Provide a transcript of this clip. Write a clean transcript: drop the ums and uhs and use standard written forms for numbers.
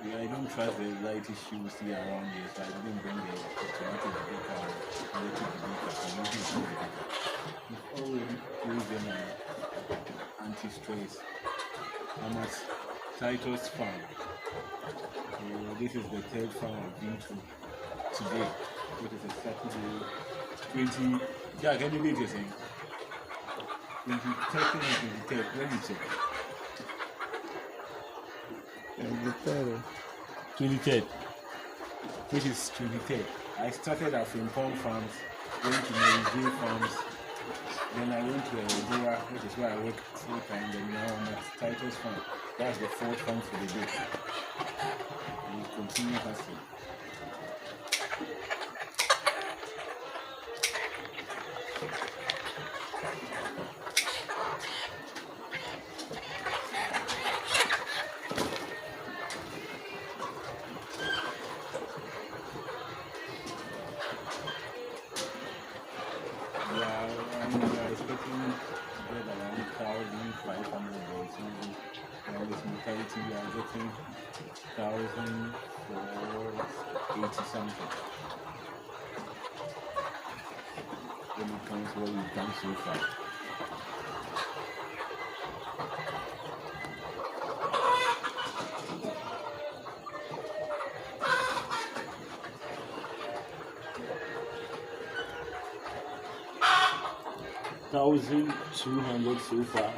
Yeah, I don't trust the light issue see around here, so I didn't bring the automatic breaker or electric breaker. I'm using the breaker. We've already placed them on anti-stress. I'm at Titus Farm. So this is the third farm I've been to today. It is a Saturday, 20. Yeah, can you read this thing? 22nd and 23rd. Let me check. And the third. 23rd. Which is 23rd. I started at Frimpong Farms, went to Mary Farms, then I went to Edora, which is where I work full time, then now I'm at Titus Farm. That's the fourth farm for the day. We continue hustling. Yeah, we are expecting to get around 1,500 or something. And with mortality, we are getting 1,480 something. When it comes to what we've done so far. $1,200 so far.